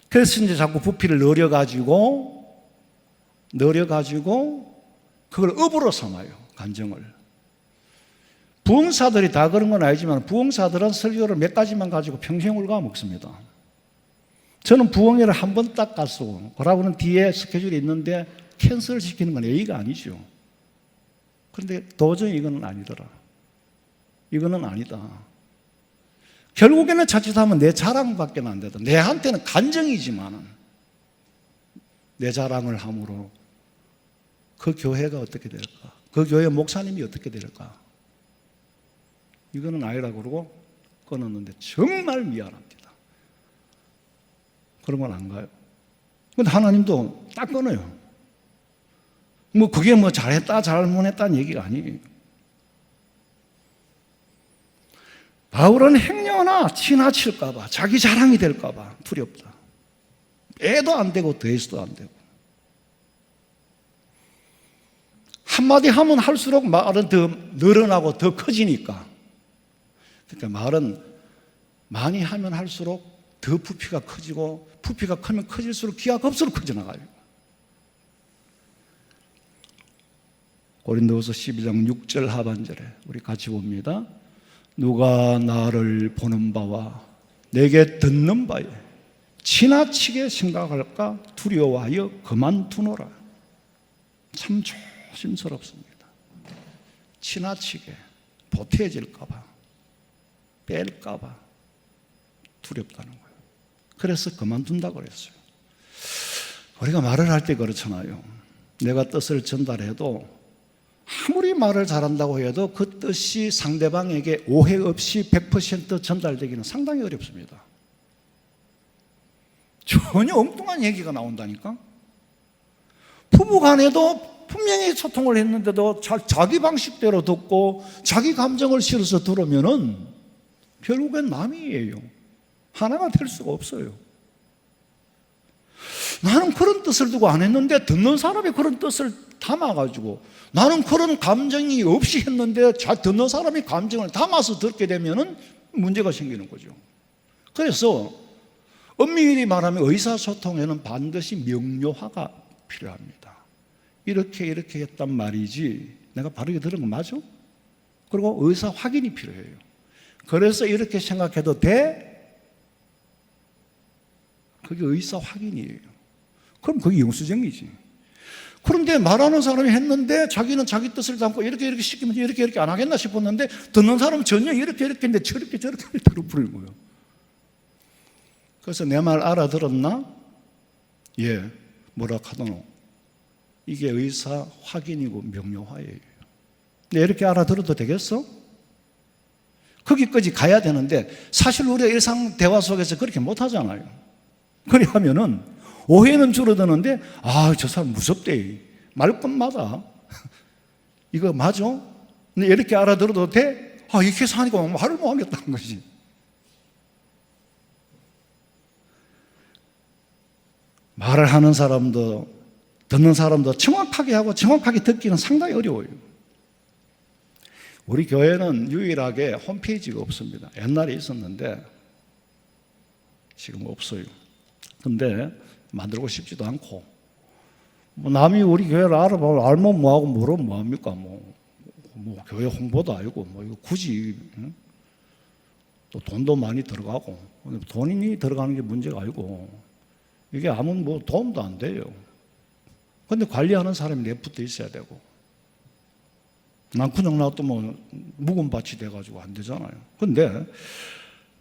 그래서 이제 자꾸 부피를 늘려가지고 늘여가지고 그걸 업으로 삼아요. 간증을. 부흥사들이 다 그런 건 아니지만 부흥사들은 설교를 몇 가지만 가지고 평생 울가 먹습니다. 저는 부흥회를 한 번 딱 갔어. 그러고는 뒤에 스케줄이 있는데 캔슬 시키는 건 예의가 아니죠. 그런데 도저히 이거는 아니더라. 이거는 아니다. 결국에는 자칫하면 내 자랑밖에 안 되다. 내한테는 간증이지만은 내 자랑을 함으로 그 교회가 어떻게 될까? 그 교회 목사님이 어떻게 될까? 이거는 아니라고 그러고 끊었는데 정말 미안합니다. 그러면 안 가요. 근데 하나님도 딱 끊어요. 뭐 그게 뭐 잘했다 잘못했다는 얘기가 아니에요. 바울은 행여나 지나칠까 봐, 자기 자랑이 될까 봐 두렵다. 빼도 안 되고 더해서도 안 되고. 한마디 하면 할수록 말은 더 늘어나고 더 커지니까. 그러니까 말은 많이 하면 할수록 더 부피가 커지고 부피가 크면 커질수록 기하급수로 커져나가요. 고린도후서 12장 6절 하반절에 우리 같이 봅니다. 누가 나를 보는 바와 내게 듣는 바에 지나치게 생각할까 두려워하여 그만두노라. 참 조심스럽습니다. 지나치게 보태질까 봐, 뺄까 봐 두렵다는 거예요. 그래서 그만둔다고 그랬어요. 우리가 말을 할 때 그렇잖아요. 내가 뜻을 전달해도 아무리 말을 잘한다고 해도 그 뜻이 상대방에게 오해 없이 100% 전달되기는 상당히 어렵습니다. 전혀 엉뚱한 얘기가 나온다니까. 부부간에도 분명히 소통을 했는데도 자기 방식대로 듣고 자기 감정을 실어서 들으면은 결국엔 남이에요. 하나가 될 수가 없어요. 나는 그런 뜻을 두고 안 했는데 듣는 사람이 그런 뜻을 담아가지고 나는 그런 감정이 없이 했는데 듣는 사람이 감정을 담아서 듣게 되면은 문제가 생기는 거죠. 그래서 엄밀히 말하면 의사소통에는 반드시 명료화가 필요합니다. 이렇게 했단 말이지 내가 바르게 들은 거 맞아? 그리고 의사 확인이 필요해요. 그래서 이렇게 생각해도 돼? 그게 의사 확인이에요. 그럼 그게 영수증이지. 그런데 말하는 사람이 했는데 자기는 자기 뜻을 담고 이렇게 시키면 이렇게 안 하겠나 싶었는데 듣는 사람은 전혀 이렇게 했는데 저렇게 들어버리는 거예요. 그래서 내 말 알아들었나? 예, 뭐라 하더노? 이게 의사 확인이고 명료화예요. 근데 이렇게 알아들어도 되겠어? 거기까지 가야 되는데 사실 우리가 일상 대화 속에서 그렇게 못하잖아요. 그래 하면은 오해는 줄어드는데 저 사람 무섭대. 말끝마다 이거 맞아? 근데 이렇게 알아들어도 돼? 이렇게 해서 하니까 말을 못 하겠다는 거지. 말을 하는 사람도 듣는 사람도 정확하게 하고 정확하게 듣기는 상당히 어려워요. 우리 교회는 유일하게 홈페이지가 없습니다. 옛날에 있었는데 지금 없어요. 근데 만들고 싶지도 않고 남이 우리 교회를 알아보면 알면 뭐하고 모르면 뭐합니까? 뭐 교회 홍보도 아니고 이거 굳이 또 돈도 많이 들어가고 돈이 들어가는 게 문제가 아니고 이게 아무 도움도 안 돼요. 근데 관리하는 사람이 내 붙어 있어야 되고 난 그냥 놔두면 묵은밭이 돼가지고 안 되잖아요. 근데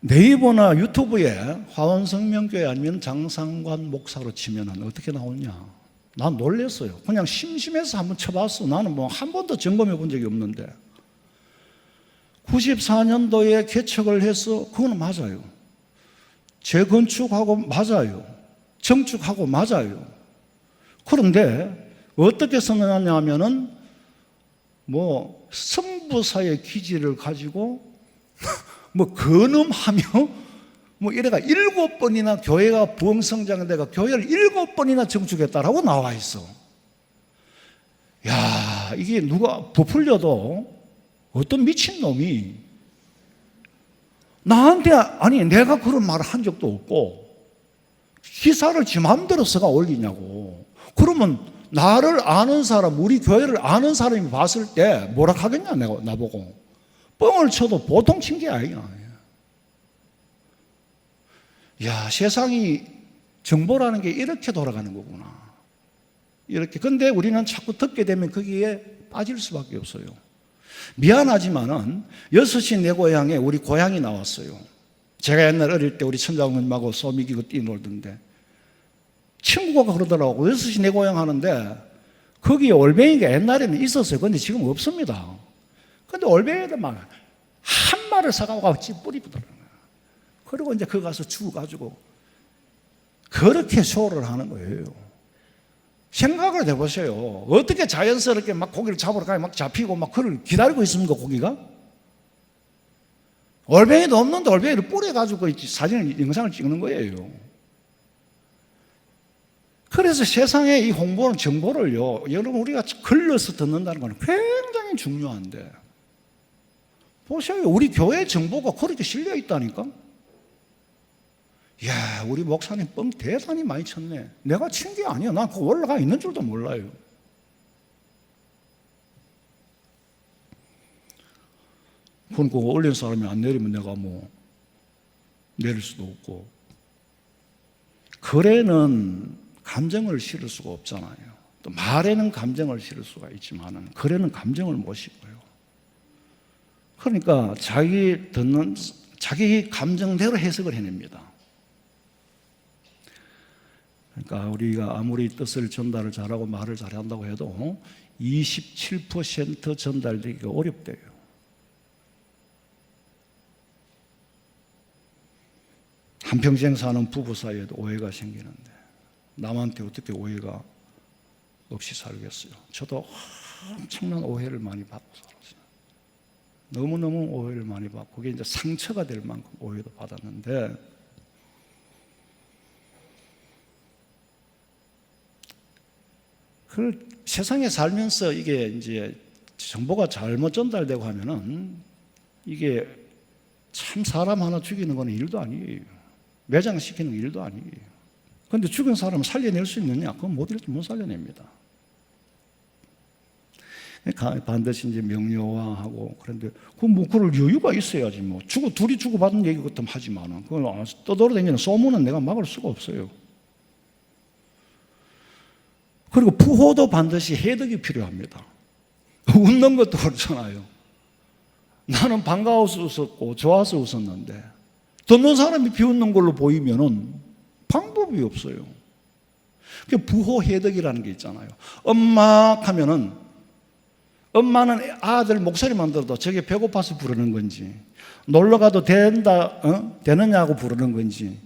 네이버나 유튜브에 화원성명교회 아니면 장상관 목사로 치면 어떻게 나오냐? 난 놀랐어요. 그냥 심심해서 한번 쳐봤어. 나는 한 번도 점검해 본 적이 없는데 94년도에 개척을 해서 그거는 맞아요. 재건축하고 맞아요. 정축하고 맞아요. 그런데 어떻게 써놨냐면은 성부사의 기지를 가지고 근엄하며 이래가 7번이나 교회가 부흥성장대가 교회를 7번이나 정축했다라고 나와 있어. 야, 이게 누가 부풀려도 어떤 미친놈이 나한테 내가 그런 말을 한 적도 없고 기사를 지 마음대로 써가 올리냐고. 그러면 나를 아는 사람, 우리 교회를 아는 사람이 봤을 때 뭐라 하겠냐, 내가 나보고. 뻥을 쳐도 보통 친 게 아니야. 야, 세상이 정보라는 게 이렇게 돌아가는 거구나. 이렇게. 근데 우리는 자꾸 듣게 되면 거기에 빠질 수밖에 없어요. 미안하지만은 6시 내 고향에 우리 고향이 나왔어요. 제가 옛날 어릴 때 우리 천장님하고 소미기고 뛰놀던데 친구가 그러더라고. 6시 내 고향 하는데 거기에 올뱅이가 옛날에는 있었어요. 근데 지금 없습니다. 근데 올뱅이들 막 한 마리를 사가고 뿌리 부더라고요. 그리고 이제 거기 가서 죽어가지고 그렇게 쇼를 하는 거예요. 생각을 해보세요. 어떻게 자연스럽게 막 고기를 잡으러 가면 막 잡히고 막 그걸 기다리고 있습니까, 고기가? 올뱅이도 없는데 올뱅이를 뿌려가지고 사진을, 영상을 찍는 거예요. 그래서 세상에 이 홍보는 정보를요, 여러분 우리가 걸러서 듣는다는 건 굉장히 중요한데, 보세요. 우리 교회 정보가 그렇게 실려 있다니까? 이야, 우리 목사님 뻥 대단히 많이 쳤네. 내가 친 게 아니야. 난 그거 올라가 있는 줄도 몰라요. 그럼 그거 올린 사람이 안 내리면 내가 뭐 내릴 수도 없고. 글에는 감정을 실을 수가 없잖아요. 또 말에는 감정을 실을 수가 있지만은 글에는 감정을 못 실어요. 그러니까 자기 감정대로 해석을 해냅니다. 그러니까 우리가 아무리 뜻을 전달을 잘하고 말을 잘한다고 해도 27% 전달되기가 어렵대요. 한평생 사는 부부 사이에도 오해가 생기는데 남한테 어떻게 오해가 없이 살겠어요? 저도 엄청난 오해를 많이 받고 살았어요. 너무너무 오해를 많이 받고 그게 이제 상처가 될 만큼 오해도 받았는데, 그 세상에 살면서 이게 이제 정보가 잘못 전달되고 하면은 이게 참 사람 하나 죽이는 건 일도 아니에요. 매장시키는 일도 아니에요. 그런데 죽은 사람을 살려낼 수 있느냐? 그건 못 살려냅니다. 반드시 이제 명료화하고, 그런데 그럴 여유가 있어야지 뭐. 둘이 주고받은 얘기 같으면 하지만은 그걸 떠돌아다니는 소문은 내가 막을 수가 없어요. 그리고 부호도 반드시 해득이 필요합니다. 웃는 것도 그렇잖아요. 나는 반가워서 웃었고 좋아서 웃었는데 듣는 사람이 비웃는 걸로 보이면은 방법이 없어요. 그 부호 해득이라는 게 있잖아요. 엄마 하면은 엄마는 아들 목소리만 들어도 저게 배고파서 부르는 건지, 놀러 가도 되느냐고 부르는 건지,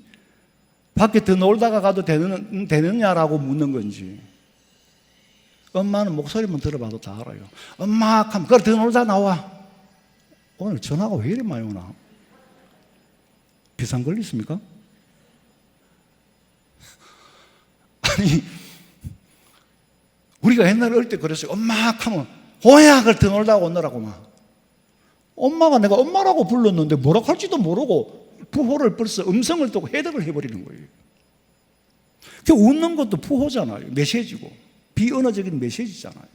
밖에 더 놀다가 가도 되느냐라고 묻는 건지, 엄마는 목소리만 들어봐도 다 알아요. 엄마 하면 그래 더 놀다 나와. 오늘 전화가 왜 이리 많이 오나? 비상 걸리십니까? 아니, 우리가 옛날에 어릴 때 그랬어요. 엄마 하면 호야 그걸 더 놀다가 오느라고 막. 엄마가 내가 엄마라고 불렀는데 뭐라고 할지도 모르고 부호를 벌써 음성을 두고 해석을 해버리는 거예요. 그 웃는 것도 부호잖아요. 메시지고 비언어적인 메시지잖아요.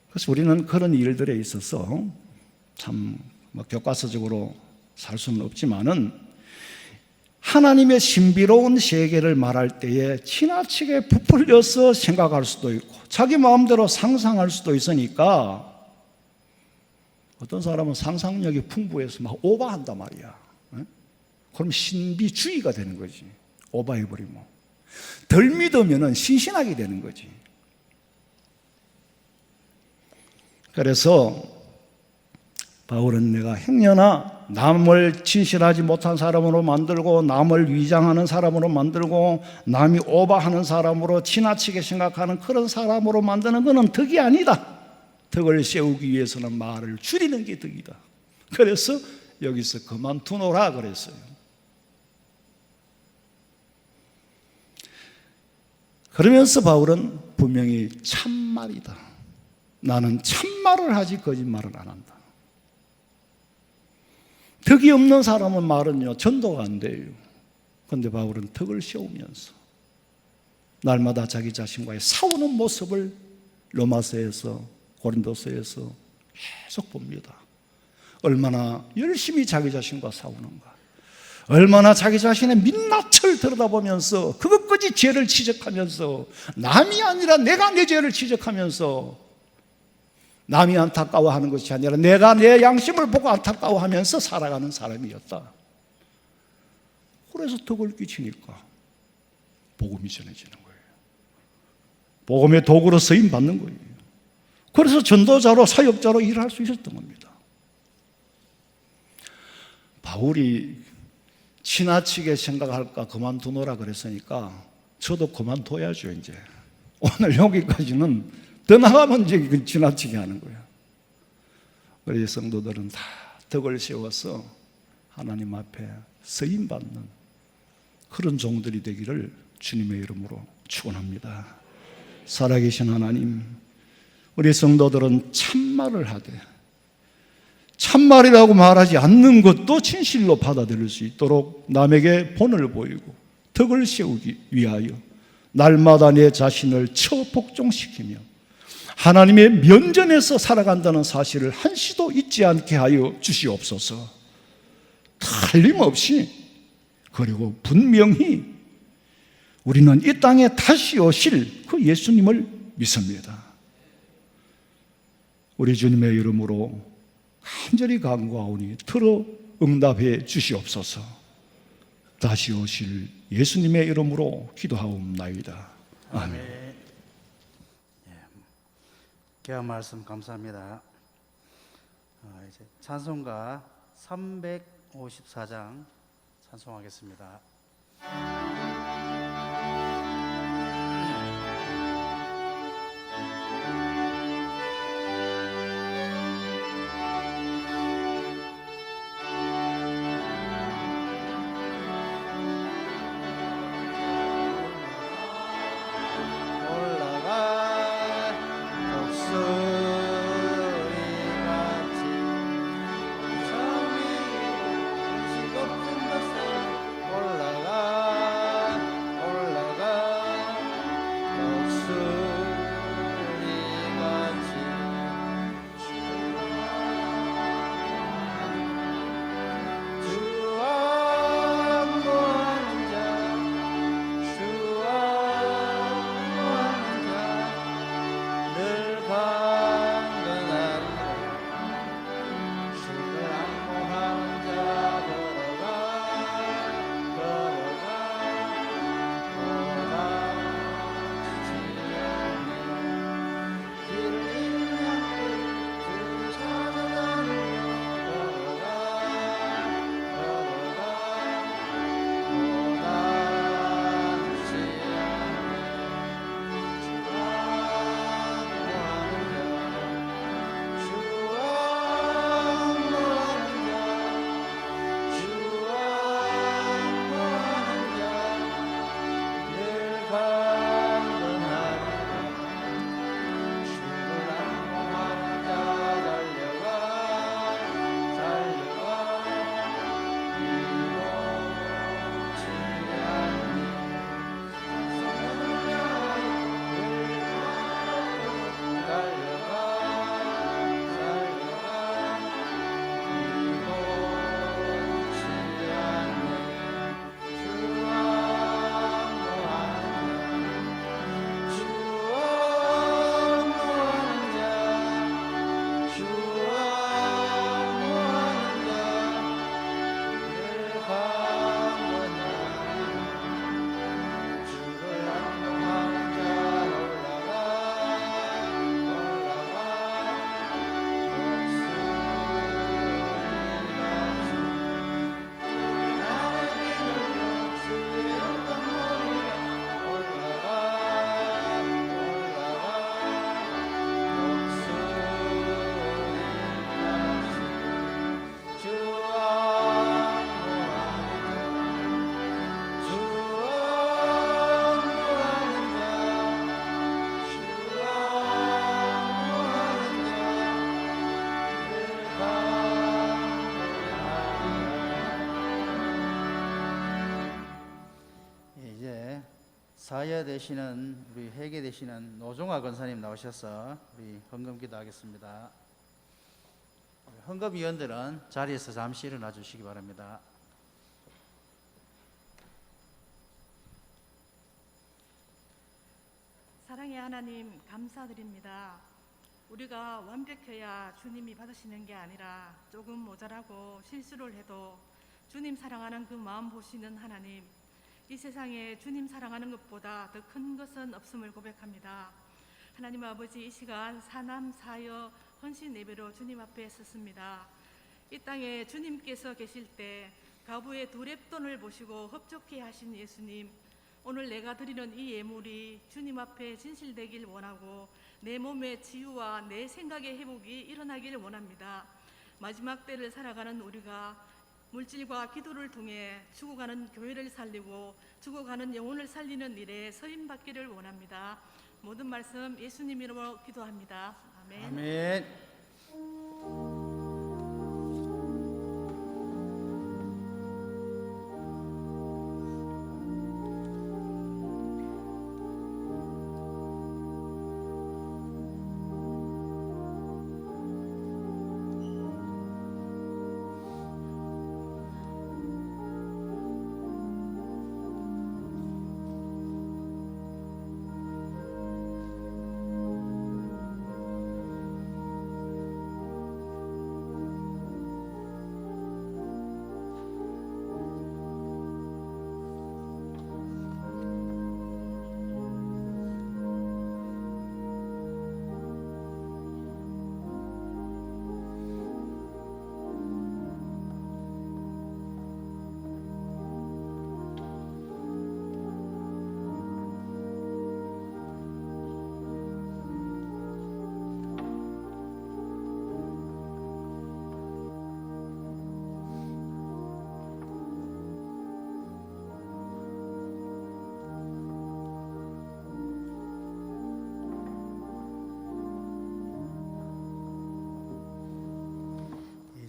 그래서 우리는 그런 일들에 있어서 참 교과서적으로 살 수는 없지만은 하나님의 신비로운 세계를 말할 때에 지나치게 부풀려서 생각할 수도 있고 자기 마음대로 상상할 수도 있으니까 어떤 사람은 상상력이 풍부해서 막 오버한단 말이야. 그럼 신비주의가 되는 거지. 오버해버리면. 덜 믿으면 신신하게 되는 거지. 그래서 바울은 내가 행여나 남을 진실하지 못한 사람으로 만들고 남을 위장하는 사람으로 만들고 남이 오버하는 사람으로 지나치게 생각하는 그런 사람으로 만드는 것은 덕이 아니다. 덕을 세우기 위해서는 말을 줄이는 게 덕이다. 그래서 여기서 그만두노라 그랬어요. 그러면서 바울은 분명히 참말이다. 나는 참말을 하지 거짓말을 안 한다. 덕이 없는 사람은 말은요 전도가 안 돼요. 그런데 바울은 덕을 세우면서 날마다 자기 자신과의 싸우는 모습을 로마서에서 고린도서에서 계속 봅니다. 얼마나 열심히 자기 자신과 싸우는가, 얼마나 자기 자신의 민낯을 들여다보면서 그것까지 죄를 지적하면서 남이 아니라 내가 내 죄를 지적하면서 남이 안타까워하는 것이 아니라 내가 내 양심을 보고 안타까워하면서 살아가는 사람이었다. 그래서 덕을 끼치니까 복음이 전해지는 거예요. 복음의 도구로 쓰임 받는 거예요. 그래서 전도자로 사역자로 일할 수 있었던 겁니다. 바울이 지나치게 생각할까 그만두노라 그랬으니까 저도 그만둬야죠. 이제 오늘 여기까지는 더 나가면 이제 지나치게 하는 거예요. 우리 성도들은 다 덕을 세워서 하나님 앞에 쓰임 받는 그런 종들이 되기를 주님의 이름으로 축원합니다. 살아계신 하나님, 우리 성도들은 참말을 하되 참말이라고 말하지 않는 것도 진실로 받아들일 수 있도록 남에게 본을 보이고 덕을 세우기 위하여 날마다 내 자신을 처복종시키며 하나님의 면전에서 살아간다는 사실을 한시도 잊지 않게 하여 주시옵소서. 틀림없이 그리고 분명히 우리는 이 땅에 다시 오실 그 예수님을 믿습니다. 우리 주님의 이름으로 간절히 간구하오니 들어 응답해 주시옵소서. 다시 오실 예수님의 이름으로 기도하옵나이다. 아멘. 귀한 말씀 감사합니다. 이제 찬송가 354장 찬송하겠습니다. 올라가 사회 되시는 우리 회계 되시는 노종화 권사님 나오셔서 우리 헌금 기도하겠습니다. 헌금위원들은 자리에서 잠시 일어나 주시기 바랍니다. 사랑의 하나님 감사드립니다. 우리가 완벽해야 주님이 받으시는 게 아니라 조금 모자라고 실수를 해도 주님 사랑하는 그 마음 보시는 하나님, 이 세상에 주님 사랑하는 것보다 더 큰 것은 없음을 고백합니다. 하나님 아버지, 이 시간 사남 사여 헌신 예배로 주님 앞에 섰습니다. 이 땅에 주님께서 계실 때 가부의 두 렙돈을 보시고 흡족해 하신 예수님, 오늘 내가 드리는 이 예물이 주님 앞에 진실되길 원하고 내 몸의 치유와 내 생각의 회복이 일어나길 원합니다. 마지막 때를 살아가는 우리가 물질과 기도를 통해 죽어가는 교회를 살리고 죽어가는 영혼을 살리는 일에 서임받기를 원합니다. 모든 말씀 예수님 이름으로 기도합니다. 아멘. 아멘.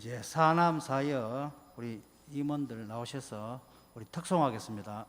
이제 사남 사여 우리 임원들 나오셔서 우리 특송하겠습니다.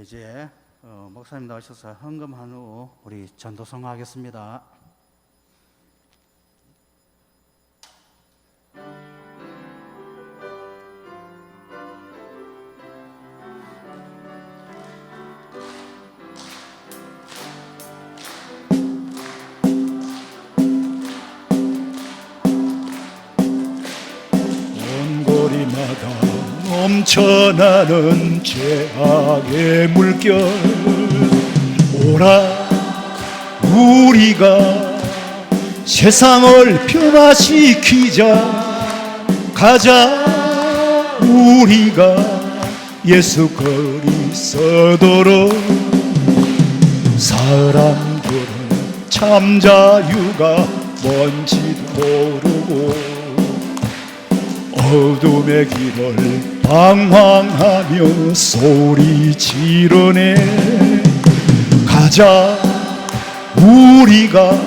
이제 목사님 나오셔서 헌금한 후 우리 전도성 하겠습니다. 온 거리마다 넘쳐나는 죄악의 물결 오라 우리가 세상을 변화시키자 가자 우리가 예수 그리스도로 사람들은 참 자유가 뭔지도 모르고 어둠의 길을 방황하며 소리 지르네 가자 우리가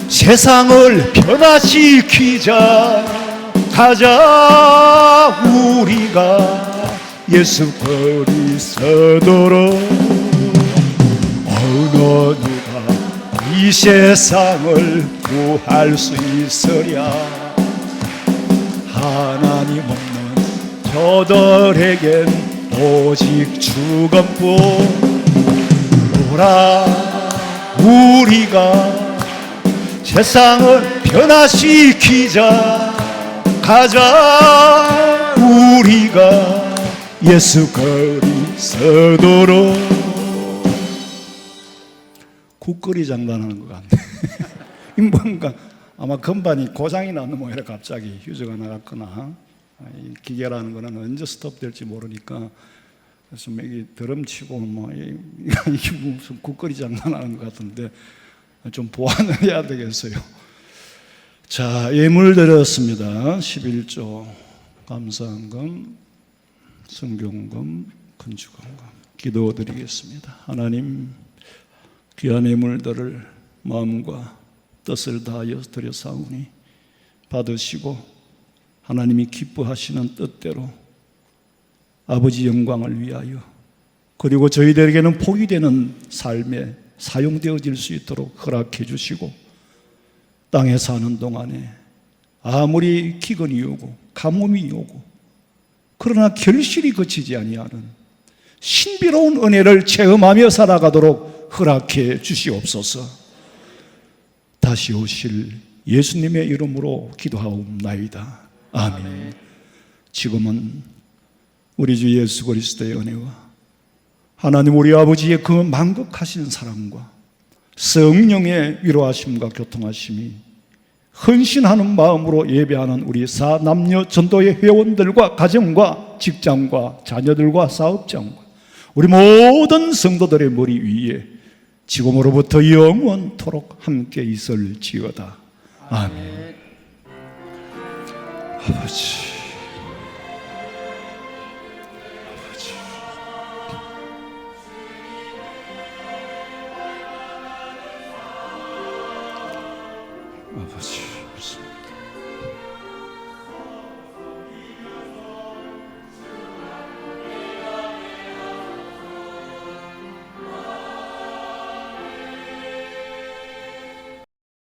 세상을 변화시키자 가자 우리가 예수 그리스도로 어느 누가 이 세상을 구할 수 있으랴 하나님 없는 저들에겐 오직 죽음뿐 오라 우리가 세상을 변화시키자 가자 우리가 예수 그리스도로 국거리 장난하는 것 같네. 뭔가 아마 건반이 고장이 났는 모양이라 갑자기 휴지가 나갔거나 이 기계라는 거는 언제 스톱될지 모르니까 그래서 이 드럼 치고 뭐 이게 무슨 국거리 장난하는 것 같은데 좀 보완을 해야 되겠어요. 자, 예물 드렸습니다. 11조 감사헌금, 성경금, 건축헌금 기도드리겠습니다. 하나님 귀한 예물들을 마음과 뜻을 다하여 드려사오니 받으시고 하나님이 기뻐하시는 뜻대로 아버지 영광을 위하여 그리고 저희들에게는 복이 되는 삶에 사용되어질 수 있도록 허락해 주시고 땅에 사는 동안에 아무리 기근이 오고 가뭄이 오고 그러나 결실이 그치지 아니하는 신비로운 은혜를 체험하며 살아가도록 허락해 주시옵소서. 다시 오실 예수님의 이름으로 기도하옵나이다. 아멘. 지금은 우리 주 예수 그리스도의 은혜와 하나님 우리 아버지의 그 만극하신 사랑과 성령의 위로하심과 교통하심이 헌신하는 마음으로 예배하는 우리 사남녀 전도의 회원들과 가정과 직장과 자녀들과 사업장과 우리 모든 성도들의 머리 위에 지금으로부터 영원토록 함께 있을지어다. 아멘. 아버지